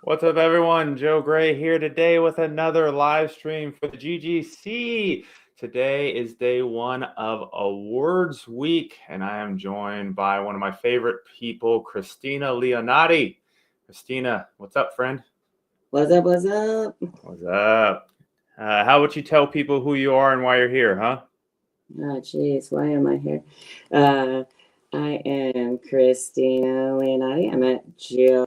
What's up, everyone? Joe Gray here today with another live stream for the GGC. Today is day one of Awards Week, and I am joined by one of my favorite people, Christina Leonati. Christina, what's up, friend? What's up? What's up? What's up? How would you tell people who you are and why you're here, huh? Oh, jeez, why am I here? I am Christina Leonati. I met Joe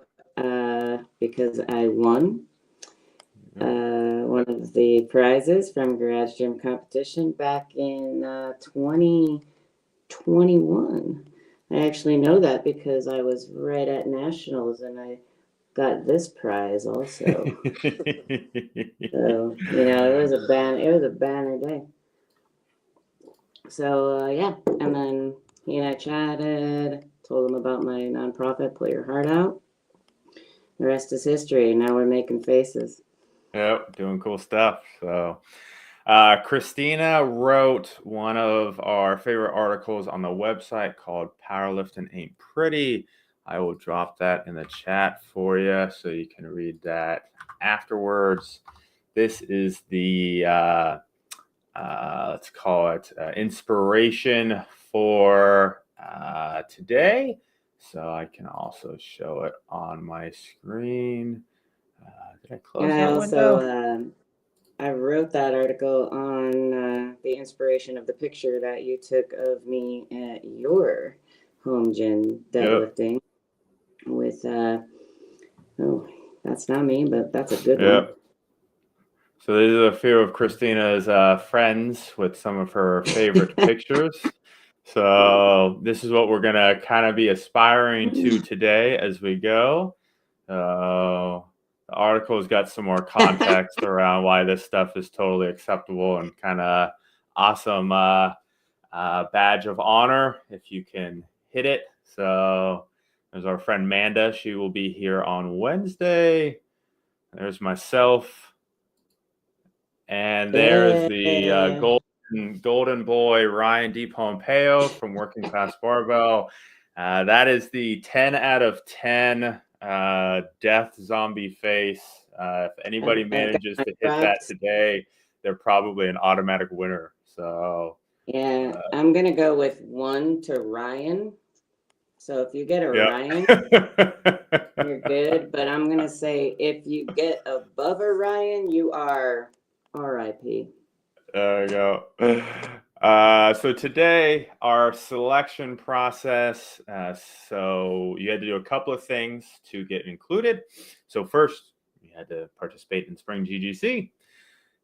because I won one of the prizes from Garage Gym competition back in 2021. I actually know that because I was right at Nationals and I got this prize also. So, it was a banner day. So, yeah, and then he and I chatted, told him about my nonprofit, Put Your Heart Out. The rest is history. Now we're making faces. Yep, doing cool stuff. So, Christina wrote one of our favorite articles on the website called Powerlifting Ain't Pretty. I will drop that in the chat for you so you can read that afterwards. This is the, let's call it inspiration for today. So I can also show it on my screen. Did I close that window? I wrote that article on the inspiration of the picture that you took of me at your home gym deadlifting with, oh, that's not me, but that's a good one. So these are a few of Christina's friends with some of her favorite pictures. So this is what we're going to kind of be aspiring to today as we go. The article's got some more context around why this stuff is totally acceptable and kind of awesome badge of honor if you can hit it. So there's our friend Manda. She will be here on Wednesday. There's myself. And there's the golden boy, Ryan DiPompeo from Working Class Barbell. That is the 10 out of 10 death zombie face. If anybody manages to hit that today, they're probably an automatic winner. So yeah, I'm going to go with 1 to Ryan. So if you get a Ryan, you're good. But I'm going to say if you get above a Ryan, you are RIP. There we go. So today, our selection process, so you had to do a couple of things to get included. So first, you had to participate in Spring GGC.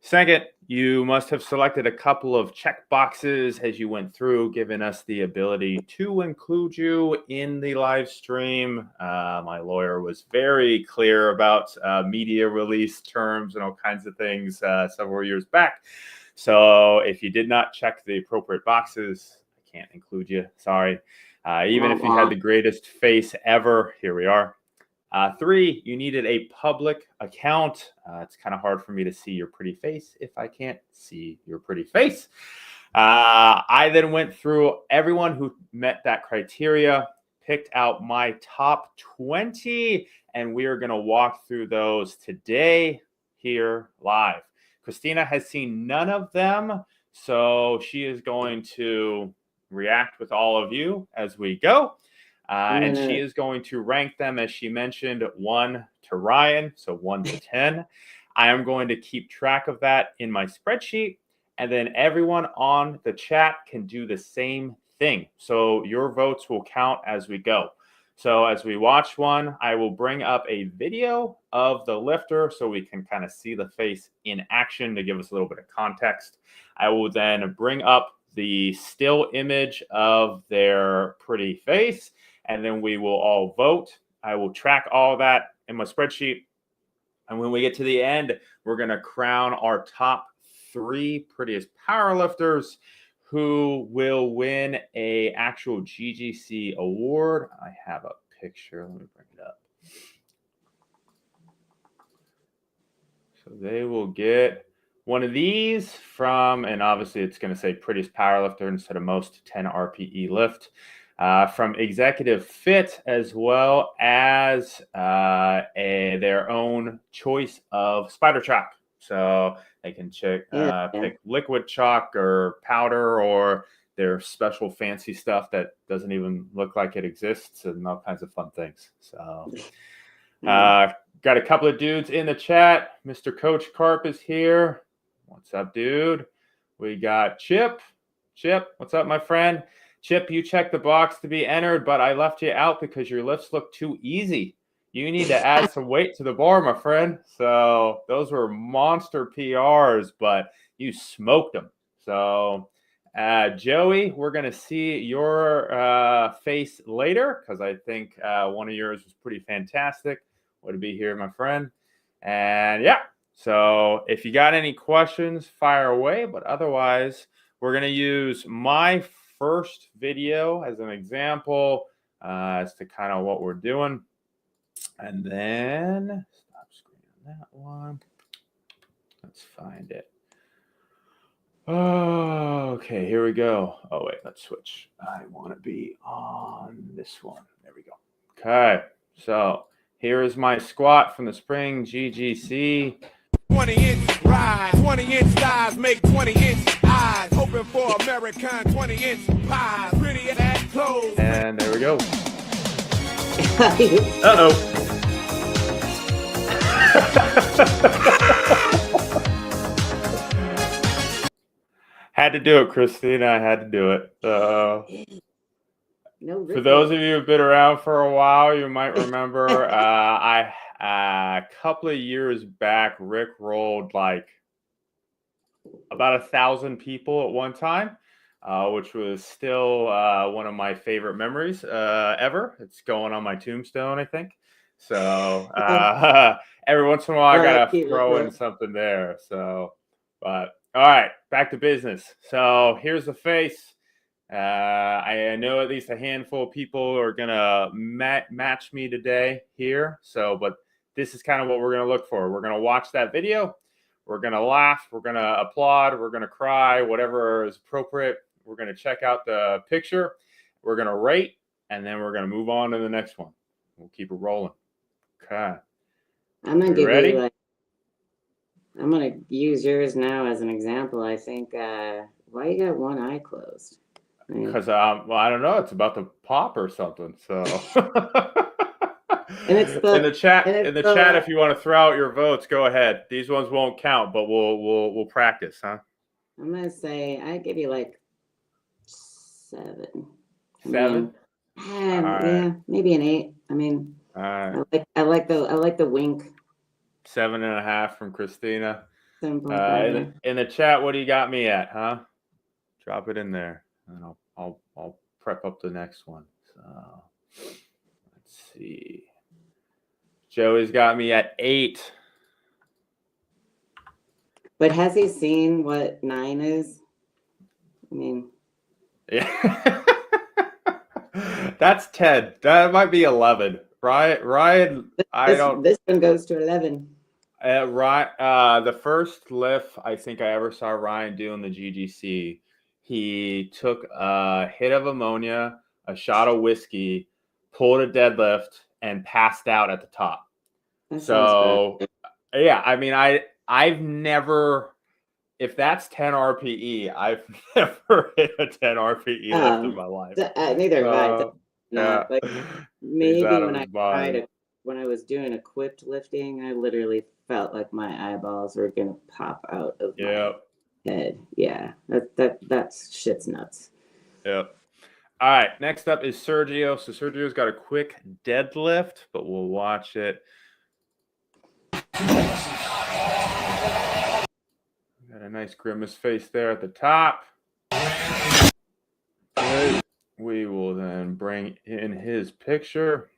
Second, you must have selected a couple of check boxes as you went through, giving us the ability to include you in the live stream. My lawyer was very clear about media release terms and all kinds of things several years back. So if you did not check the appropriate boxes, I can't include you. Sorry. Even if you had the greatest face ever, here we are. 3, you needed a public account. It's kind of hard for me to see your pretty face if I can't see your pretty face. I then went through everyone who met that criteria, picked out my top 20, and we are going to walk through those today here live. Christina has seen none of them, so she is going to react with all of you as we go. And she is going to rank them, as she mentioned, 1 to Ryan, so 1 to 10. I am going to keep track of that in my spreadsheet, and then everyone on the chat can do the same thing. So your votes will count as we go. So as we watch one, I will bring up a video of the lifter so we can kind of see the face in action to give us a little bit of context. I will then bring up the still image of their pretty face, and then we will all vote. I will track all that in my spreadsheet. And when we get to the end, we're going to crown our top 3 prettiest powerlifters who will win a actual GGC award. I have a picture. Let me bring it up. So they will get one of these from, and obviously it's going to say prettiest powerlifter instead of most 10 RPE lift. from Executive Fit, as well as their own choice of spider chalk. So they can pick liquid chalk or powder, or their special fancy stuff that doesn't even look like it exists, and all kinds of fun things. So got a couple of dudes in the chat. Mr. Coach Carp is here. What's up, dude? We got Chip. Chip, what's up, my friend? Chip, you checked the box to be entered, but I left you out because your lifts look too easy. You need to add some weight to the bar, my friend. So those were monster PRs, but you smoked them. So Joey, we're going to see your face later, because I think one of yours was pretty fantastic. Way to be here, my friend. And yeah, so if you got any questions, fire away. But otherwise, we're going to use my first video as an example as to kind of what we're doing. And then stop screen on that one. Let's find it. Oh, okay, here we go. Oh, wait, let's switch. I want to be on this one. There we go. Okay, so here is my squat from the spring GGC. 20-inch rise, 20-inch thighs make 20-inch eyes. Hoping for American 20-inch pies. Pretty ass clothes. And there we go. Uh-oh. Had to do it, Christina. I had to do it. For those of you who've been around for a while, you might remember a couple of years back, Rick rolled like about 1,000 people at one time, which was still one of my favorite memories ever. It's going on my tombstone, I think. So every once in a while, I gotta throw in something there. So, but all right, back to business. So here's the face. I know at least a handful of people are gonna match me today here. So, but this is kind of what we're gonna look for. We're gonna watch that video. We're gonna laugh. We're gonna applaud. We're gonna cry. Whatever is appropriate. We're gonna check out the picture. We're gonna rate, and then we're gonna move on to the next one. We'll keep it rolling. Okay. I'm gonna give you like. I'm gonna use yours now as an example. I think. Why you got one eye closed? Because well, I don't know. It's about to pop or something. So. And it's the, in the chat. If you want to throw out your votes, go ahead. These ones won't count, but we'll practice, huh? I'm gonna say I give you like 7. 7. Yeah, maybe an 8. I mean, I like the wink. 7.5 from Christina. 7.5. In the chat, what do you got me at, huh? Drop it in there, and I'll prep up the next one. So let's see. Joey's got me at 8. But has he seen what 9 is? I mean, yeah. That's 10. That might be 11. Ryan, this one goes to 11. The first lift I think I ever saw Ryan do in the GGC, he took a hit of ammonia, a shot of whiskey, pulled a deadlift, and passed out at the top. So, yeah, I mean, I've never, if that's 10 RPE, I've never hit a 10 RPE lift in my life. Neither have I. Yeah. But maybe when I was doing equipped lifting, I literally felt like my eyeballs were gonna pop out of my head. Yeah, that's shit's nuts. Yep. All right, next up is Sergio. So Sergio's got a quick deadlift, but we'll watch it. Got a nice grimace face there at the top. Okay. We will then bring in his picture.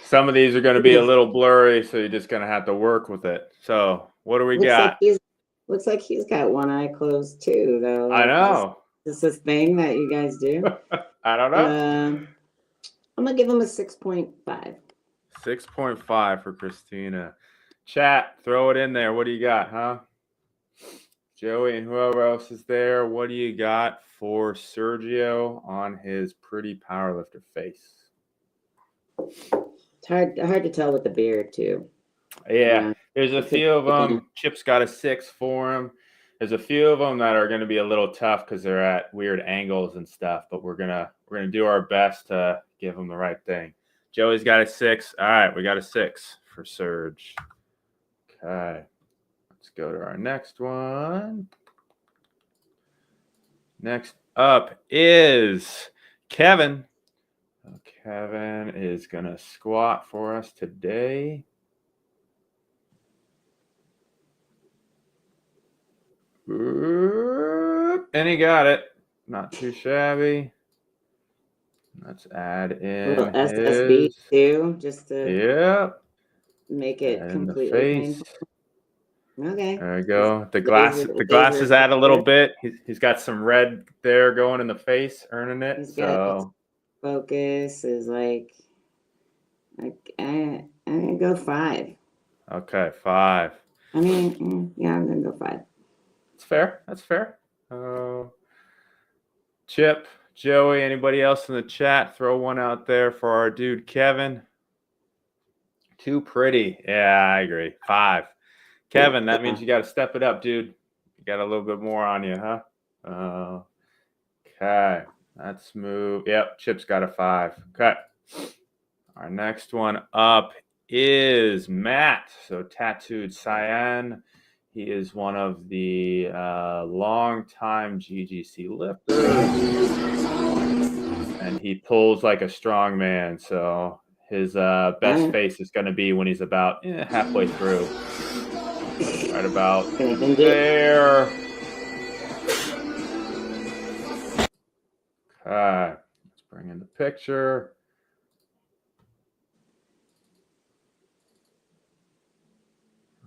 Some of these are going to be a little blurry, so you're just going to have to work with it. So what do we got? Looks like he's got one eye closed too, though. I know. Is this thing that you guys do? I don't know. I'm going to give him a 6.5. 6.5 for Christina. Chat, throw it in there. What do you got, huh? Joey and whoever else is there, what do you got for Sergio on his pretty powerlifter face? It's hard to tell with the beard too. Yeah, there's a It could few of be anything. them. Chip's got a 6 for him. There's a few of them that are going to be a little tough because they're at weird angles and stuff. But we're gonna do our best to give them the right thing. Joey's got a 6. All right, we got a 6 for Serge. Okay, let's go to our next one. Next up is Kevin. Kevin is going to squat for us today. And he got it. Not too shabby. Let's add in A little SSB too, just to make it in the completely face. painful. Okay. There we go. The Laser glasses add a little focus. bit. He's got some red there going in the face, earning it. He's got focus is like I'm gonna go 5. Okay, 5. I mean, yeah, I'm gonna go 5. That's fair. That's fair. Chip, Joey, anybody else in the chat? Throw one out there for our dude Kevin. Too pretty. Yeah, I agree. 5. Kevin, that means you got to step it up, dude. You got a little bit more on you, huh? Okay, let's move. Yep, Chip's got a 5. Okay. Our next one up is Matt. So tattooed cyan. He is one of the long-time GGC lifters, and he pulls like a strong man. So his best face is going to be when he's about halfway through. Right about there. Okay, let's bring in the picture.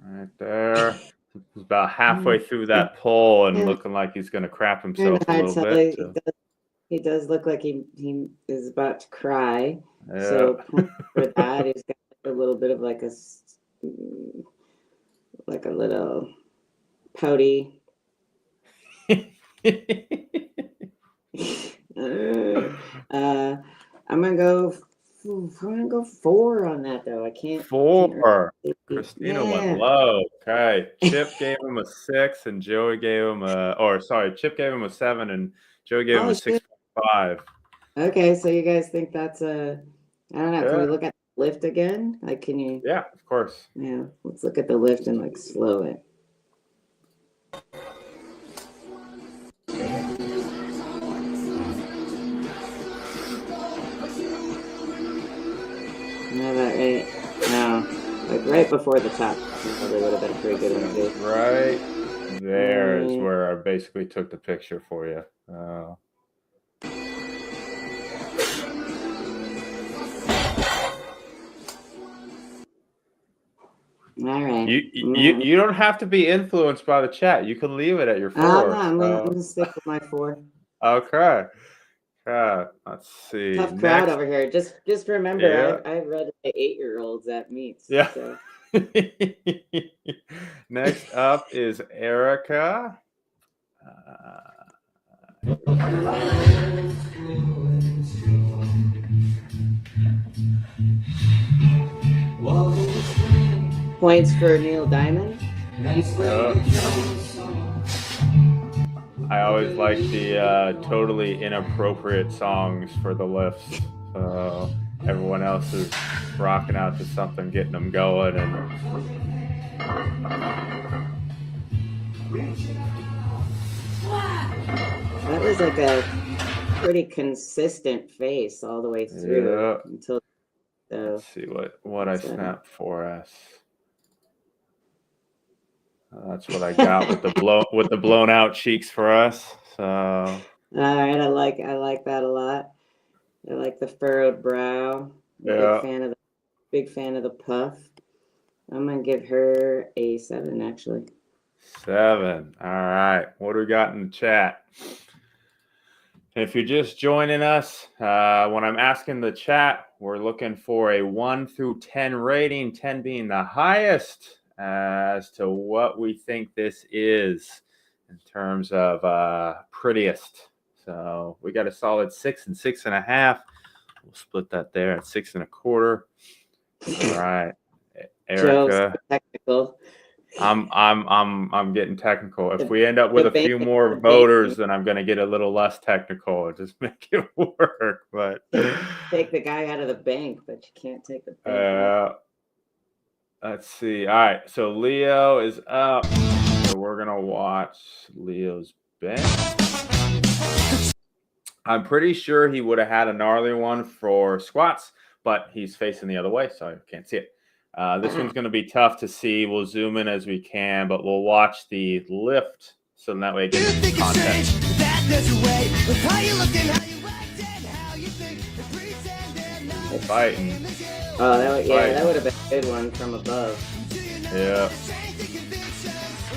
Right there. He's about halfway through that pull and looking like he's going to crap himself a little bit. So. He does look like he is about to cry. Yeah. So for that, he's got a little bit of like a little pouty. I'm gonna go 4 on that though. I can't. 4. Christina went low. Okay. Chip gave him a 6 and Joey gave him Chip gave him a 7 and Joey gave him a 6.5. Okay, so you guys think that's I don't know. Yeah. Can we look at the lift again? Like, can you? Yeah, of course. Yeah, let's look at the lift and like slow it. No, that right? No, like right before the top. Probably would have been a pretty good one too. Right there is where I basically took the picture for you. All right. You don't have to be influenced by the chat. You can leave it at your 4. No, I'm gonna stick with my 4. Okay. Let's see. Tough crowd over here. Just remember, I read 8-year-olds at meets. Yeah. So. Next up is Erica. Points for Neil Diamond. I always like the totally inappropriate songs for the lifts. Everyone else is rocking out to something, getting them going, and that was like a pretty consistent face all the way through until. Let's see what I snapped for us. That's what I got with the blown out cheeks for us. So all right, I like that a lot. I like the furrowed brow. Yeah. Big fan of the puff. I'm gonna give her a 7 actually. 7. All right. What do we got in the chat? If you're just joining us, when I'm asking the chat, we're looking for a 1 through 10 rating, 10 being the highest, as to what we think this is. in terms of prettiest. So we got a solid 6 and 6.5. We'll split that there at 6 1/4. All right, Erica. Joe's technical. I'm getting technical. If we end up with a few more the voters, then I'm gonna get a little less technical. Just make it work. But take the guy out of the bank, but you can't take the bank out. let's see. All right, so Leo is up. So we're gonna watch Leo's bench. I'm pretty sure he would have had a gnarly one for squats, but he's facing the other way, so I can't see it. This one's going to be tough to see. We'll zoom in as we can, but we'll watch the lift so that way it gets context. Fighting. Oh, that would have been a good one from above. Yeah.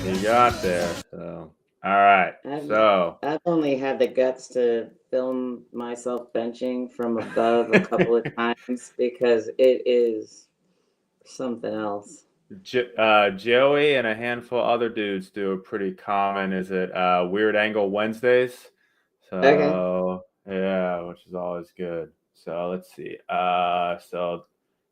You got there. So, all right. I've only had the guts to film myself benching from above a couple of times because it is something else. Joey and a handful of other dudes do a pretty common. Is it Weird Angle Wednesdays? So Okay. yeah, which is always good. So let's see. So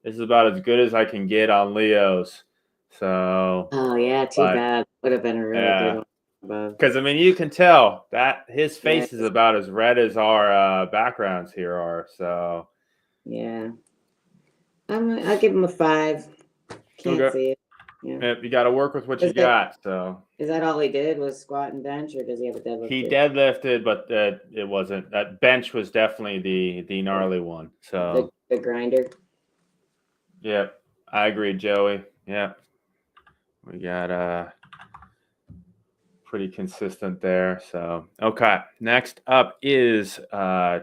this is about as good as I can get on Leo's. So oh yeah, too bad. Would have been a really good one. Because I mean, you can tell that his face is about as red as our backgrounds here are. So yeah, I'll give him a 5. Can't see it. Yeah, you got to work with what you got. So is that all he did was squat and bench, or does he have a deadlift? He deadlifted, but it wasn't. That bench was definitely the gnarly one. So the grinder. Yep, I agree, Joey. Yep, we got pretty consistent there. So okay, next up is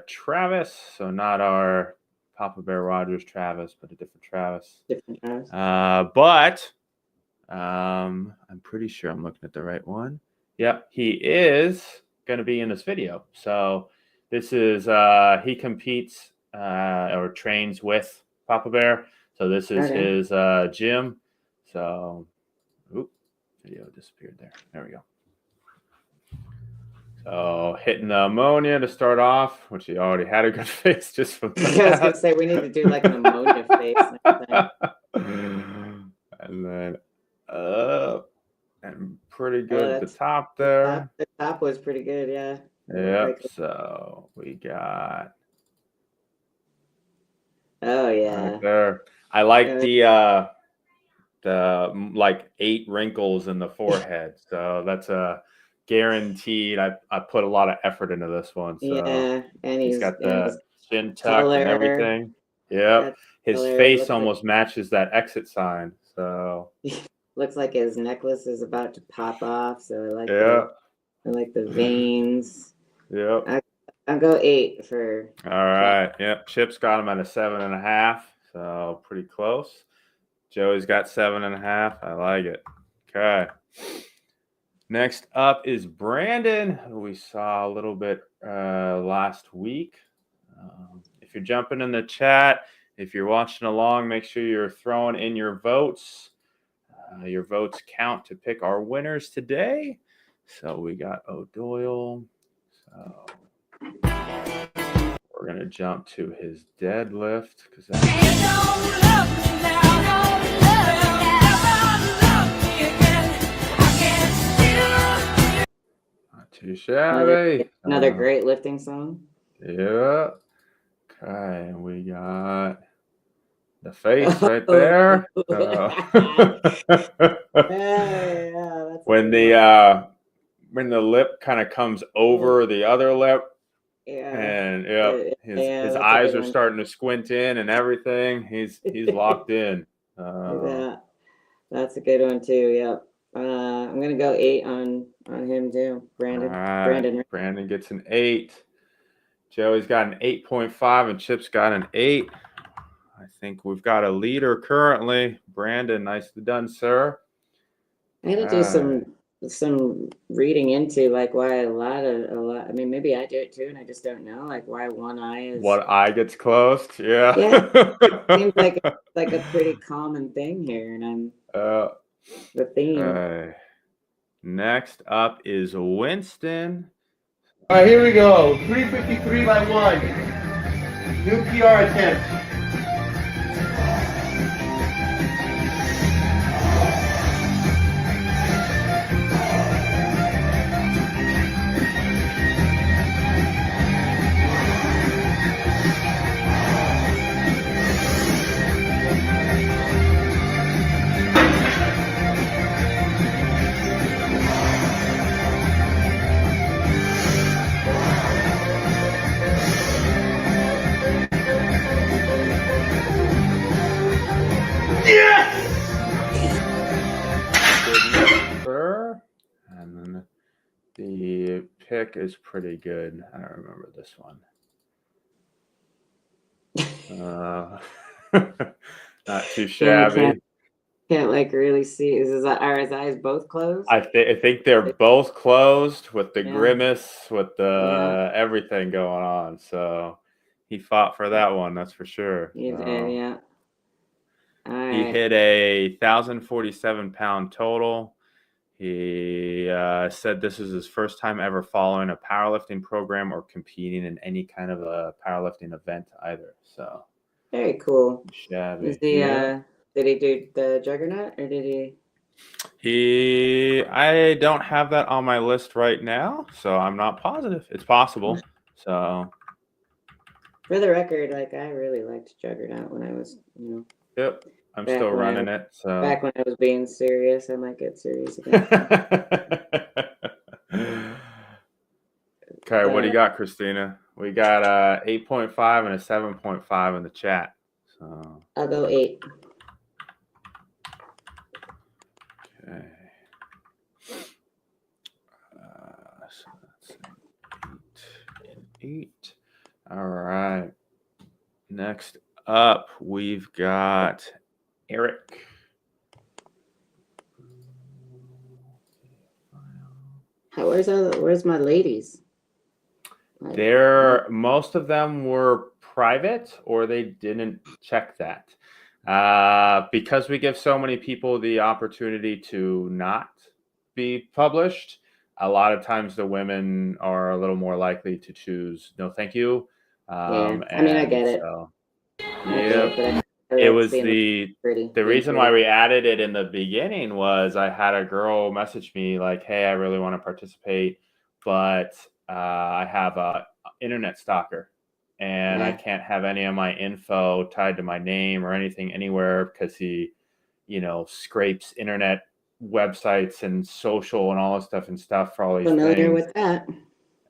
Travis. So not our Papa Bear Rogers Travis, but a different Travis. Different Travis. But I'm pretty sure I'm looking at the right one. Yep, he is going to be in this video. So this is he competes or trains with Papa Bear. So this is his gym. So, oop, video disappeared there. There we go. So hitting the ammonia to start off, which he already had a good face just from that. I was going to say we need to do like an ammonia face next time. And then up and pretty good at the top there. The top was pretty good, yeah. Yep. So we got. Oh yeah. Right there. I like the like 8 wrinkles in the forehead. So that's a guaranteed. I put a lot of effort into this one. So yeah, and he's got the chin tuck and everything. Yep. His face almoust matches that exit sign. So looks like his necklace is about to pop off. So I like I like the veins. Yep. I'll go 8 for. All right. Yep. Chip's got him at a 7.5. So pretty close. Joey's got 7.5. I like it. Okay. Next up is Brandon, who we saw a little bit last week. If you're jumping in the chat, if you're watching along, make sure you're throwing in your votes. Your votes count to pick our winners today. So we got O'Doyle. So we're going to jump to his deadlift because that's not too shabby. Another great lifting song. Yeah. Okay, we got the face right there. When the lip kind of comes over the other lip, and his eyes are starting to squint in and everything. He's locked in. That's a good one too. Yep. I'm gonna go 8 on him too. Brandon. Right. Brandon gets an 8. Joey's got an 8.5 and Chip's got an 8. I think we've got a leader currently. Brandon, nicely done, sir. I had to do some reading into like why a lot. I mean, maybe I do it too, and I just don't know like why one eye is. What eye gets closed? Yeah. It seems like a pretty common thing here, and I'm the theme. Next up is Winston. All right, here we go. 353 by 1. New PR attempt. And then the pick is pretty good. I don't remember this one. Not too shabby. Can't like really see. Are his eyes both closed? I think they're both closed with the Yeah. grimace, with the everything going on. So he fought for that one, that's for sure. He did, yeah. All right. He hit a 1,047-pound total. He said this is his first time ever following a powerlifting program or competing in any kind of a powerlifting event either. So very cool. Shabby. Is he did he do the juggernaut or did he? I don't have that on my list right now, so I'm not positive. It's possible. So for the record, like I really liked juggernaut when I was, Yep. I'm still running it. So back when I was being serious, I might get serious again. Okay, what do you got, Christina? We got 8.5 and a 7.5 in the chat. So I'll go 8. Okay. So that's 8. All right. Next up, we've got Eric. Where's my ladies? Most of them were private, or they didn't check that. Because we give so many people the opportunity to not be published, a lot of times the women are a little more likely to choose no thank you. I mean, I get it. So, yeah. It was the reason why we added it in the beginning was I had a girl message me like, hey, I really want to participate, but I have a internet stalker and I can't have any of my info tied to my name or anything anywhere because he, scrapes internet websites and social and all this stuff for all these familiar things. With that.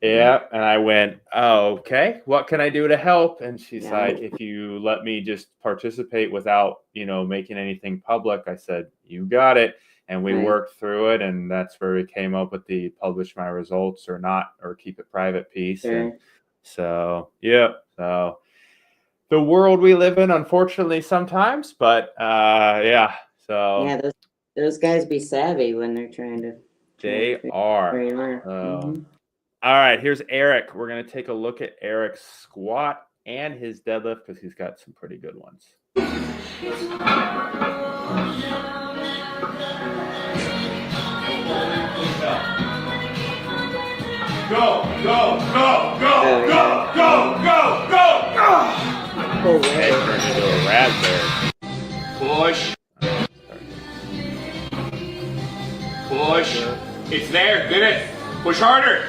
Yeah. And I went, oh, okay, what can I do to help? And she's like, if you let me just participate without, making anything public. I said, you got it. And we worked through it. And that's where we came up with the publish my results or not, or keep it private piece. Sure. And so, So the world we live in, unfortunately, sometimes, but So those guys be savvy when they're trying to. They are. All right, here's Eric. We're going to take a look at Eric's squat and his deadlift because he's got some pretty good ones. Go, go, go, go, go, go, go, go! Head turned into a raspberry. Push. Push. It's there. Get it. Push harder.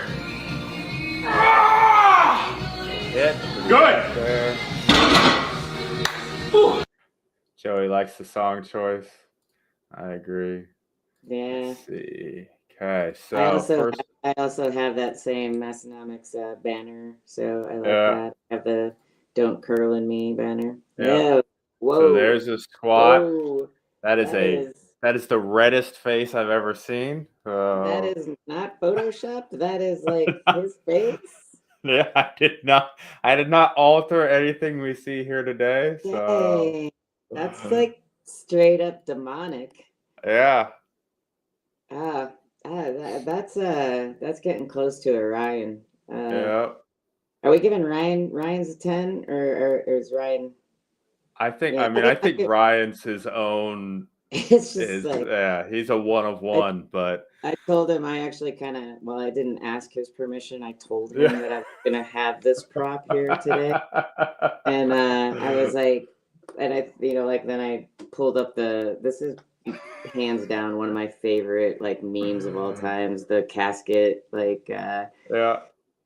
Good. Joey likes the song choice. I agree. Yeah. Let's see. Okay, so I also have that same Massonomics banner, so I like that. I have the "Don't Curl in Me" banner. Yeah. Whoa. So there's a squat. Whoa. That is the reddest face I've ever seen. That is not photoshopped. That is like his face. Yeah, I did not alter anything we see here today. So Yay. That's like straight up demonic. Yeah. That's getting close to a Ryan. Yeah. Are we giving Ryan's a 10 or is Ryan? I think Ryan's his own It's just like, Yeah, he's a one of one, but I told him I actually kind of, well, I didn't ask his permission. I told him yeah. that I was going to have this prop here today. And I was like, and I, like then I pulled up this is hands down one of my favorite like memes of all times, the casket, like Yeah.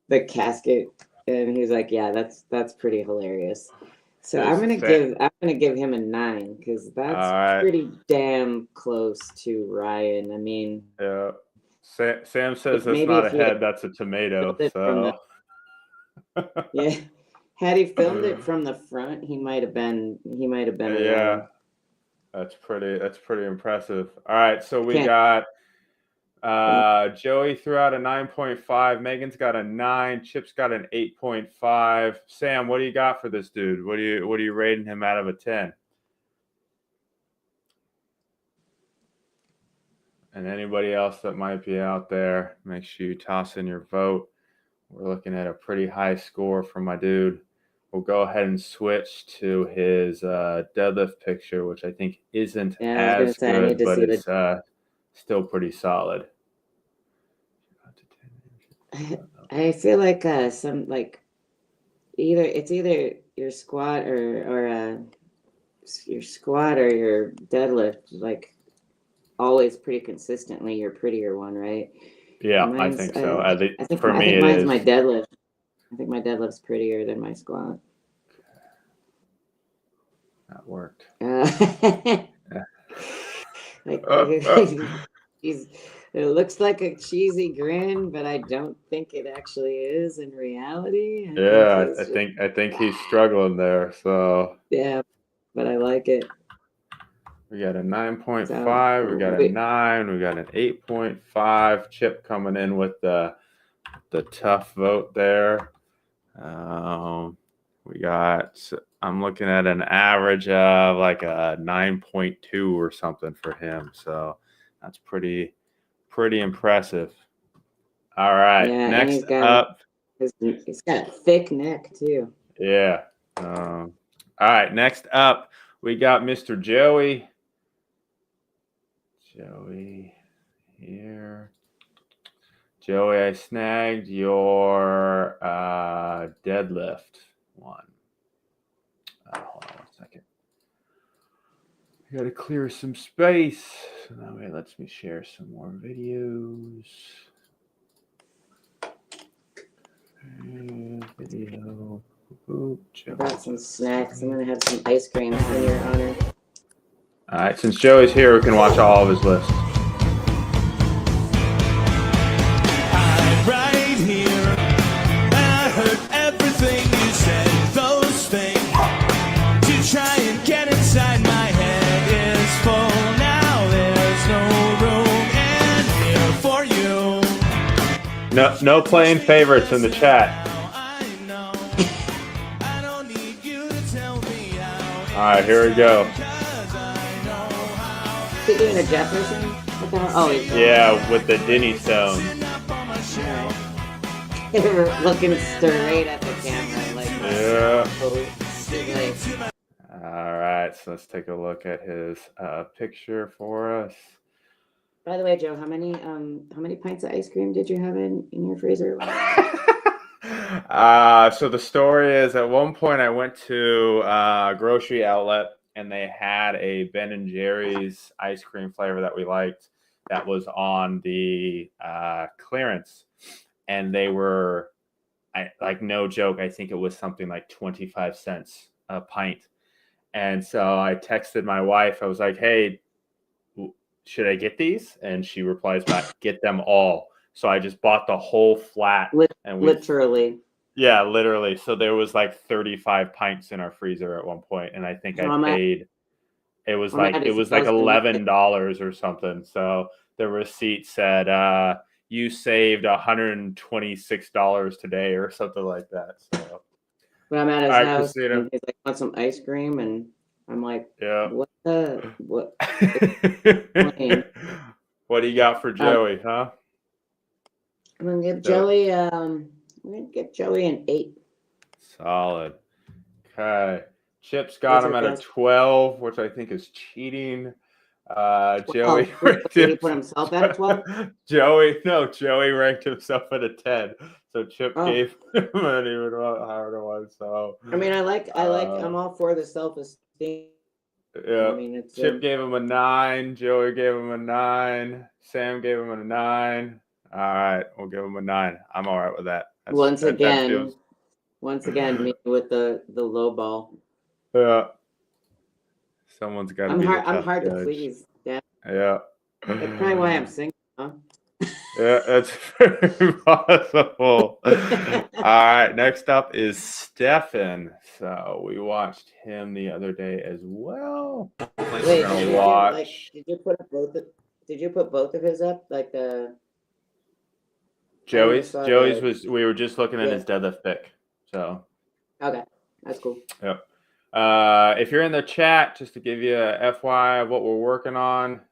the casket. And he's like, yeah, that's pretty hilarious. So It's I'm gonna give him a 9 because All that's right. pretty damn close to Ryan. I mean, Yeah. Sam says that's maybe not a if he had head, that's a tomato. filmed it from So yeah, had he filmed it from the front, he might have been a yeah, 1. that's pretty impressive. All right, so we Can't got Joey threw out a 9.5, Megan's got a 9, Chip's got an 8.5. Sam, what do you got for this dude? What are you rating him out of a 10? And anybody else that might be out there, make sure you toss in your vote. We're looking at a pretty high score from my dude. We'll go ahead and switch to his deadlift picture, which I think isn't Yeah, I was as gonna say I need good, to but see it's still pretty solid. I feel like some like either your squat or your squat or your deadlift, like always pretty consistently your prettier one, right? Yeah, I Mine's think so. I think For I me, think it mine's is. my deadlift. I think my deadlift's prettier than my squat. That worked. Like he's it looks like a cheesy grin, but I don't think it actually is in reality. I think Yeah, he's just, I think he's struggling there. So yeah, but I like it. we got a 9.5, So we got a 9, we got an 8.5. Chip coming in with the tough vote there. We got, I'm looking at an average of like a 9.2 or something for him. So that's pretty impressive. All right, yeah, and next up. he's got a thick neck too. Yeah. All right, next up, we got Mr. Joey. Joey here. Joey, I snagged your deadlift one. Hold on 1 second. I gotta clear some space. So that way it lets me share some more videos. Video. I brought some snacks. I'm gonna have some ice cream in your honor. All right, since Joey's here, we can watch all of his lists. I'm right here, and I heard everything you said. Those things to try and get inside my head is full now. There's no room in here for you. No playing favorites in the chat. All right, here we go. Is he doing a Jefferson? What the hell? Oh, Yeah, with the Denny Stone. Right. Looking straight at the camera, like Yeah. All right, so let's take a look at his picture for us. By the way, Joe, how many pints of ice cream did you have in your freezer? So the story is, at one point I went to a grocery outlet and they had a Ben & Jerry's ice cream flavor that we liked that was on the clearance, and they were, like, no joke, I think it was something like 25 cents a pint. And so I texted my wife. I was like, hey, should I get these? And she replies back, get them all. So I just bought the whole flat. Literally. Yeah, literally. So there was like 35 pints in our freezer at one point, and I think I paid. It was like $11 or something. So the receipt said you saved $126 today or something like that. So when I'm at his right, house, Christina. and he's like, want some ice cream, and I'm like, Yeah. what? What do you got for Joey, huh? I'm gonna give Joey. I'm gonna give Joey an 8. Solid. Okay. Chip's got him at a 12, which I think is cheating. Joey ranked Did he put himself at a 12? Joey ranked himself at a 10. So Chip Oh. gave him an even higher one. So I mean, I'm all for the self-esteem. yeah, I mean, it's Chip gave him a 9. Joey gave him a 9. Sam gave him a 9. All right, we'll give him a 9. I'm all right with that. once again, feels... me with the low ball. Yeah. Someone's got to be the tough I'm hard judge. to please. Yeah. Yeah. That's probably why I'm single, huh? Yeah, that's very possible. All right, next up is Stefan. So we watched him the other day as well. Wait, We're gonna watch. did you put both of his up? Like the Joey's saw the- was, we were just looking at Yeah. his deadlift pick. So Okay, that's cool. yep. If you're in the chat, just to give you a FYI of what we're working on,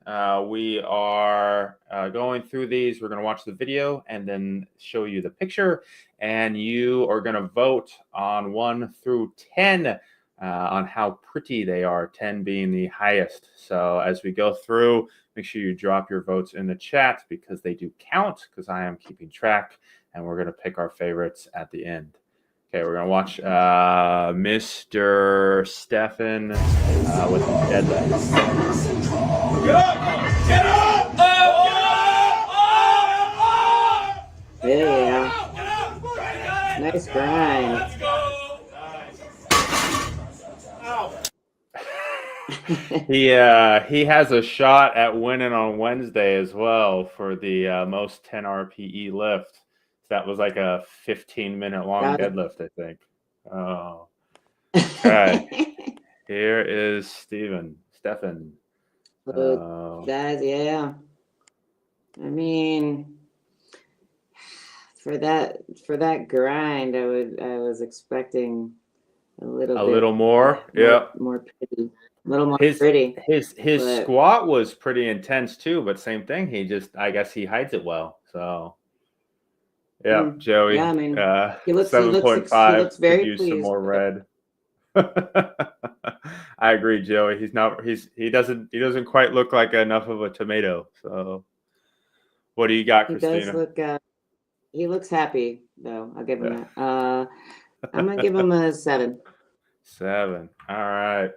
we are going through these. We're going to watch the video and then show you the picture, and you are going to vote on 1 through 10 on how pretty they are, 10 being the highest. So as we go through, make sure you drop your votes in the chat because they do count, because I am keeping track, and we're going to pick our favorites at the end. Okay, we're going to watch Mr. Stefan with the deadlift. Get up! Get up! Yeah. Nice grind. Let's go! He has a shot at winning on Wednesday as well for the most 10 RPE lift. That was like a 15-minute long deadlift, I think. Oh. Okay. Here is Stefan. Yeah. I mean, for that grind, I was expecting a little more. Yeah. More pretty. A little more pretty. His squat was pretty intense too, but same thing. I guess he hides it well. So yeah, Joey. Yeah, I mean, he looks 7.5. He looks very could use pleased. some more red. I agree, Joey. He doesn't quite look like enough of a tomato. So what do you got, Christina? He does look he looks happy though. I'll give him that. I'm gonna give him a 7. 7. All right.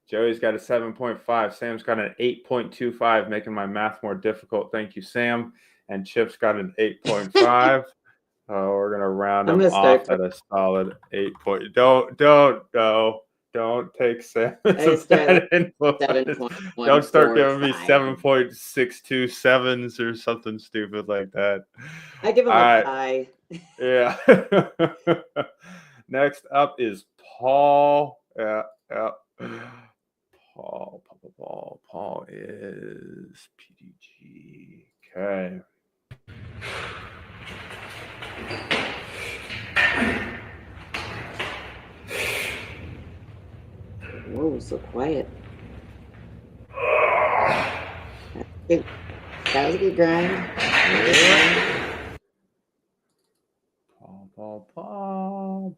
Joey's got a 7.5. Sam's got an 8.25, making my math more difficult. Thank you, Sam. And Chip's got an 8.5. We're gonna round him off at a solid 8. Don't take Sam. Don't start giving me 7.627s or something stupid like that. I give him a pie. Yeah. Next up is Paul. Yeah. Paul is PDG. Okay. Whoa, so quiet. That was a good grind. Paul.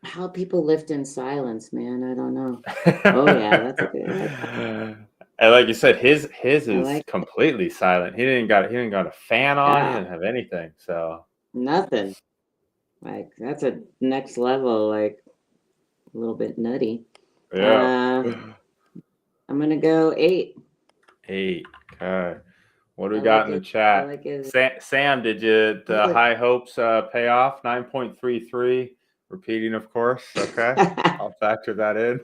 How people lift in silence, man. I don't know. Oh yeah, that's a good. And like you said, his is completely silent. He didn't got a fan on. He didn't have anything. So nothing. Like that's a next level. Like a little bit nutty. Yeah. I'm gonna go 8. 8. Okay. What do we got in the chat? Sam, did the high hopes pay off? 9.33. Repeating, of course. Okay. I'll factor that in.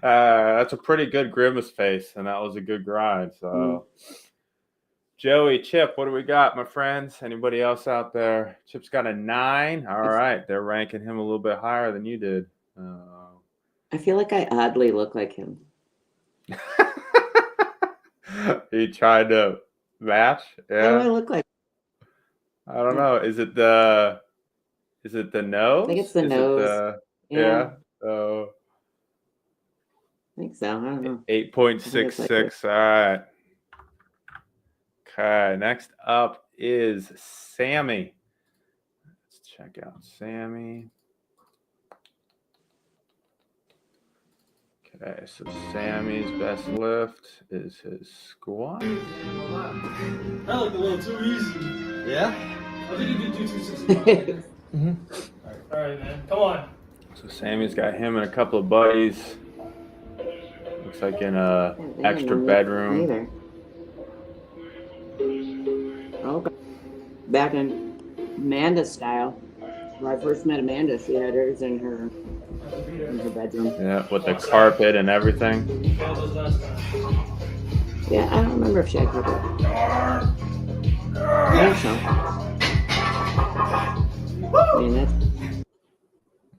That's a pretty good grimace face, and that was a good grind. So, Joey, Chip, what do we got, my friends? Anybody else out there? Chip's got a 9. All right. They're ranking him a little bit higher than you did. I feel like I oddly look like him. He tried to match. Yeah. What do I look like? I don't know. Is it the nose? I think it's the nose. Yeah. So I think so. I don't know. 8.66. All right. Okay. Next up is Sammy. Let's check out Sammy. Okay, so Sammy's best lift is his squat. That looked a little too easy. Yeah? I think you did do 265. All right, man. Come on. So Sammy's got him and a couple of buddies. Looks like in a extra bedroom. Either. Okay. Back in Amanda style. When I first met Amanda, she had hers in her bedroom. Yeah, with the carpet and everything. Yeah, those last time. Yeah, I don't remember if she had carpet. I think so. I mean, that's,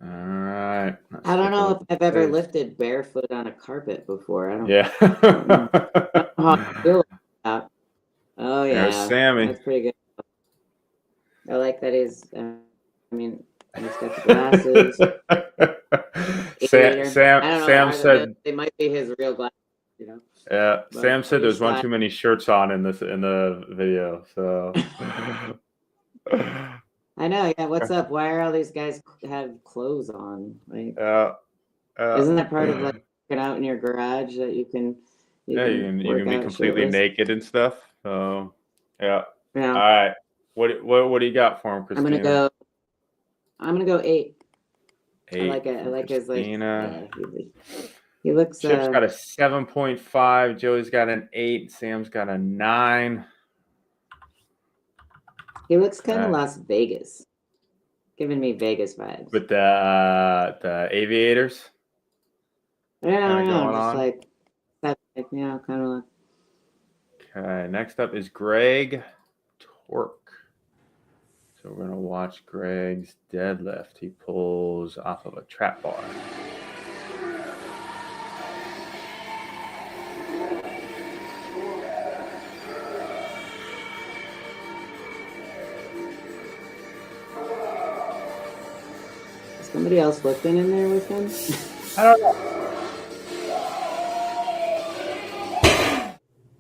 All right. I don't know if I've ever lifted barefoot on a carpet before. I don't Yeah. know how to feel about that. Oh, yeah. There's Sammy. That's pretty good. I like that he's, I mean, he's got the glasses. Sam said they might be his real glasses, you know. yeah. But Sam said there's one he's too many shirts on in the video. So I know. Yeah. What's up? Why are all these guys have clothes on? Like, isn't that part of like working out in your garage that you can? You can be completely naked and stuff. So yeah. Yeah. All right. What do you got for him, Christina? I'm gonna go 8. 8. I like it. I like his like. Christina. Yeah, he looks. Chip's got a 7.5. Joey's got an 8. Sam's got a 9. He looks kind of Las Vegas, giving me Vegas vibes. With the aviators. Yeah, I know. going Just on. like that. Yeah, kind of like. Okay. Next up is Greg Torque. So we're gonna watch Greg's deadlift. He pulls off of a trap bar. Is somebody else lifting in there with him? I don't know.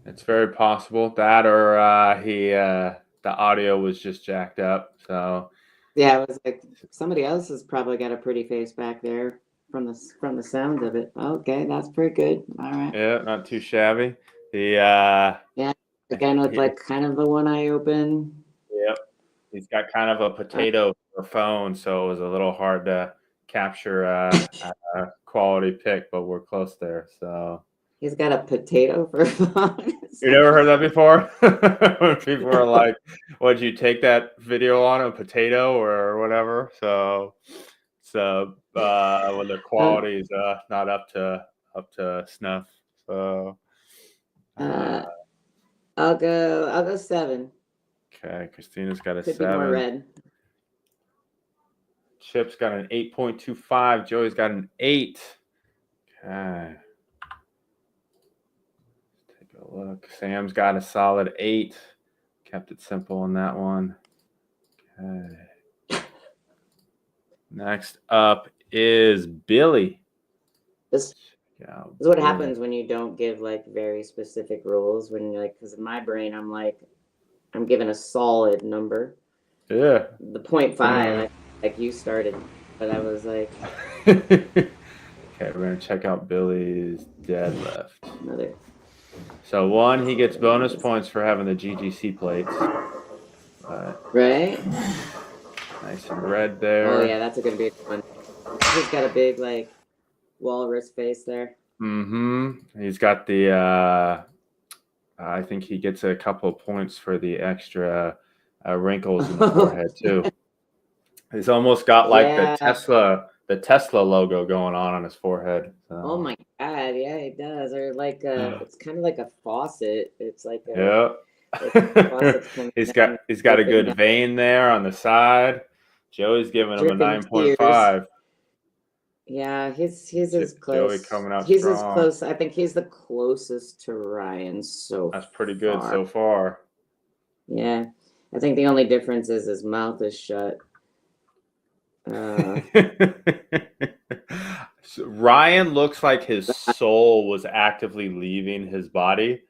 It's very possible that, or the audio was just jacked up. So Yeah, it was like somebody else has probably got a pretty face back there from the sounds of it. Okay, that's pretty good. All right. yeah, not too shabby. The Again with like kind of the one eye open. yep, he's got kind of a potato for a phone, so it was a little hard to capture a quality pic, but we're close there. So He's got a potato for fun. you never heard that before? When people are like, "Would you take that video on a potato or whatever?" So when the quality is not up to snuff. So I'll go 7. okay, Christina's got a Could 7. be more red. Chip's got an 8.25. Joey's got an 8. Okay. Take a look. Sam's got a solid 8. Kept it simple on that one. Okay. Next up is Billy. This is what happens when you don't give like very specific rules. When you're like, because in my brain, I'm like, I'm given a solid number. Yeah. The 0.5, like you started, but I was like, Okay, we're gonna check out Billy's deadlift. another. So 1, he gets bonus points for having the GGC plates. Right? Nice and red there. Oh yeah, that's a good big one. He's got a big like walrus face there. Mm-hmm. He's got the I think he gets a couple of points for the extra wrinkles in the forehead too. He's almost got like the Tesla logo going on his forehead. So. Oh my god, yeah, it does. Or like it's kind of like a faucet. It's like a, he's got a good vein there on the side. Joey's giving him a 9.5. Yeah, he's as close. Joey coming out he's strong. As close. I think he's the closest to Ryan so That's pretty good so far. Yeah. I think the only difference is his mouth is shut. So Ryan looks like his soul was actively leaving his body.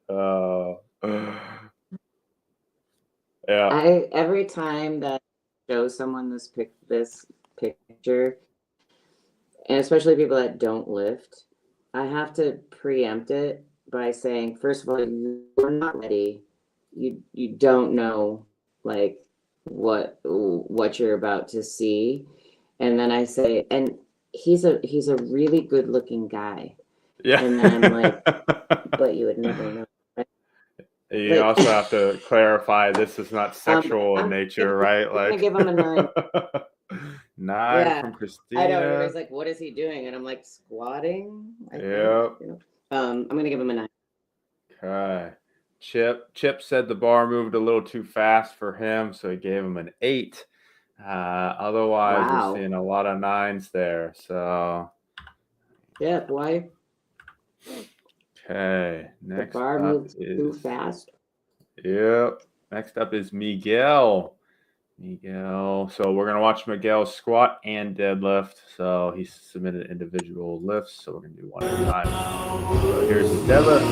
Yeah. Every time that I show someone this picture, and especially people that don't lift, I have to preempt it by saying, first of all, you're not ready. You don't know like what you're about to see. And then I say, and he's a really good looking guy. Yeah. And then I'm like, but you would never know. Right? You Like, also have to clarify this is not sexual in I'm nature, right? gonna Like give him a 9. 9 Yeah, from I know. Christina. Everybody's like, what is he doing? And I'm like, squatting, I think, Yep. you know. I'm gonna give him a 9. Okay. Chip said the bar moved a little too fast for him, so he gave him an 8. Otherwise, we're Wow. seeing a lot of 9s there. So, Yeah, why okay. the Next bar up moves too is, fast? yep. Next up is Miguel. So we're going to watch Miguel squat and deadlift. So he submitted individual lifts. So we're going to do one at a time. So here's the deadlift.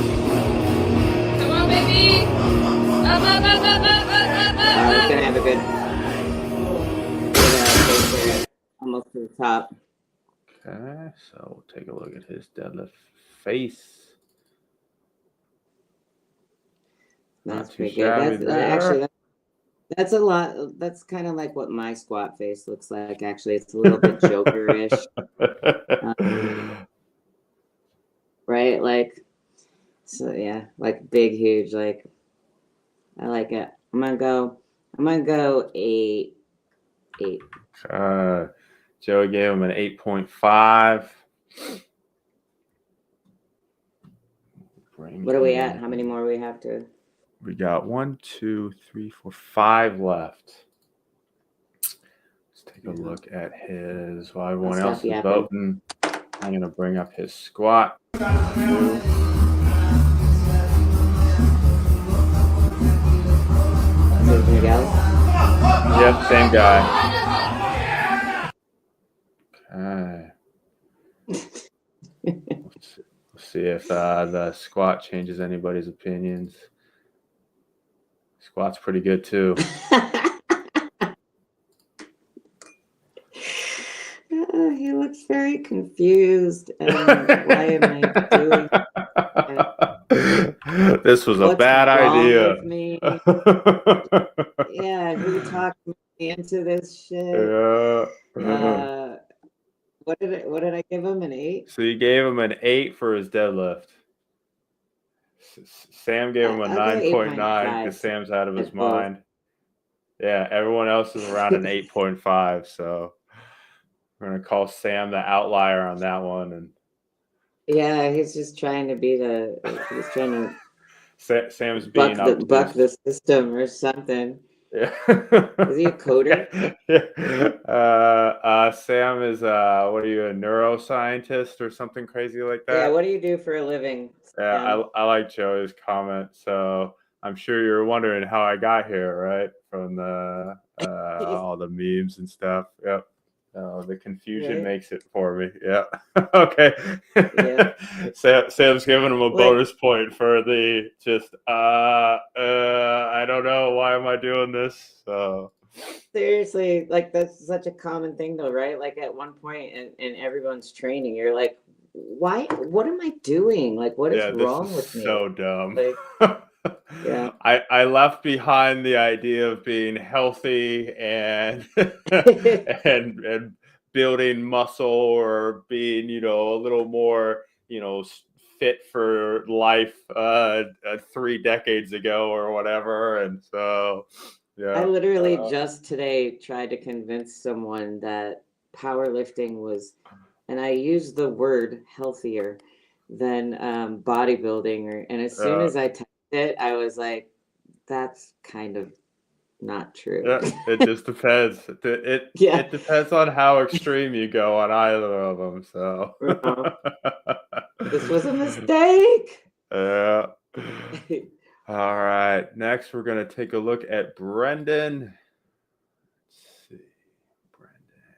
Come on, baby. It's gonna have a good pace there, almost to the top. Okay, so we'll take a look at his deadlift face. That's Not too pretty good. shabby That's there. actually that's a lot. That's kind of like what my squat face looks like. Actually, it's a little bit Joker-ish, right? Like, so yeah, like big, huge. Like, I like it. I'm gonna go 8. Joey gave him an 8.5. What are we at? How many more we have to? We got 1, 2, 3, 4, 5 left. Let's take a look at his. While everyone I'll else stop is yapping. voting, I'm going to bring up his squat. Miguel? Yep, same guy. Okay. Let's see if the squat changes anybody's opinions. Squat's pretty good too. He looks very confused. Why am I doing it? This was a What's bad wrong idea. with me? Yeah, who talked me into this shit? Yeah. What did I give him? An 8? So you gave him an 8 for his deadlift. Sam gave him a I'll go 9.9 because 8.5. Sam's out of his At both. mind. Yeah, everyone else is around an 8.5. So we're gonna call Sam the outlier on that one. And Yeah, he's just trying to be he's trying to Sam's being buck the system or something. Yeah. Is he a coder? Yeah. Sam is what are you, a neuroscientist or something crazy like that? Yeah, what do you do for a living? Yeah, I like Joey's comment. So I'm sure you're wondering how I got here, right? From the all the memes and stuff. Yep. The confusion Right. makes it for me. Yeah. Okay. Yeah. Sam's giving him a Like- bonus point for the just I don't know, why am I doing this? So Seriously, like that's such a common thing though, right? Like at one point in everyone's training, you're like, why, what am I doing? Like, what is wrong with me? So dumb. Like, yeah. I left behind the idea of being healthy and and building muscle or being, a little more, fit for life 3 decades ago or whatever. And so, yeah. I literally just today tried to convince someone that powerlifting was, and I used the word healthier than bodybuilding, and as soon as I typed it, I was like, that's kind of not true. Yeah, it just depends. It depends on how extreme you go on either of them. So This was a mistake. Yeah. All right. Next, we're going to take a look at Brendan. Let's see. Brendan.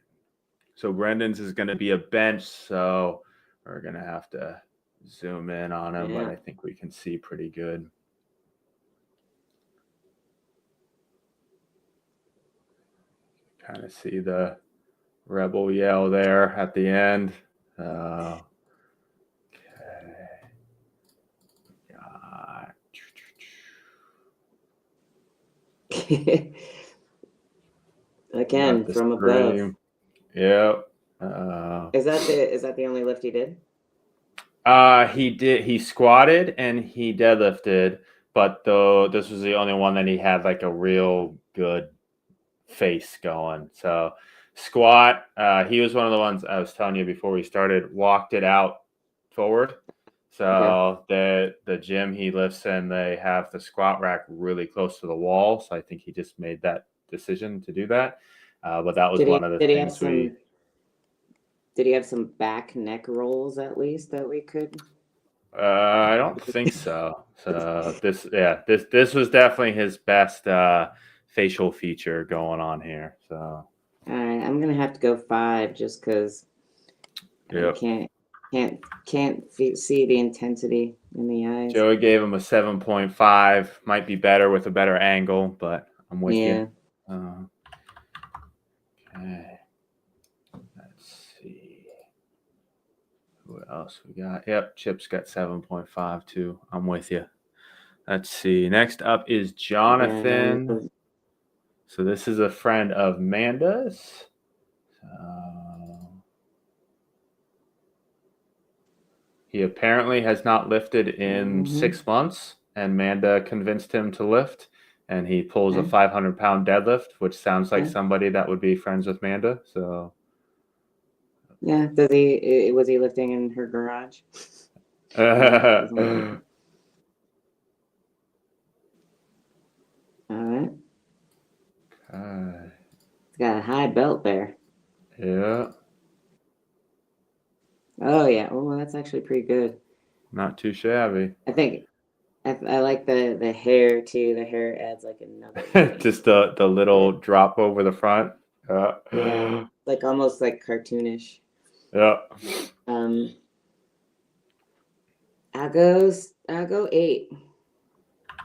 So Brendan's is going to be a bench. So we're going to have to zoom in on him, but I think we can see pretty good. Kind of see the rebel yell there at the end. Okay. Again, Got the from above. stream. Yep. Is that the only lift he did? He squatted and he deadlifted, but though this was the only one that he had like a real good face going. So squat, he was one of the ones I was telling you before we started, walked it out forward. So the gym he lifts in, they have the squat rack really close to the wall. So I think he just made that decision to do that. But that was one of the things Did he have some back neck rolls at least that we could? I don't think so. So this was definitely his best facial feature going on here. So all right, I'm gonna have to go 5 just because I can't see the intensity in the eyes. Joey gave him a 7.5. Might be better with a better angle, but I'm with you. Okay. Let's see. Who else we got? Yep, Chip's got 7.5 too. I'm with you. Let's see. Next up is Jonathan. So this is a friend of Manda's. He apparently has not lifted in 6 months, and Manda convinced him to lift, and he pulls a 500-pound deadlift, which sounds like somebody that would be friends with Manda. So yeah, was he lifting in her garage? All right. Okay. It's got a high belt there. Yeah. Oh yeah. Oh, that's actually pretty good. Not too shabby. I think I like the hair too. The hair adds like another. Just the little drop over the front. Yeah, like almost like cartoonish. Yeah. I'll go 8.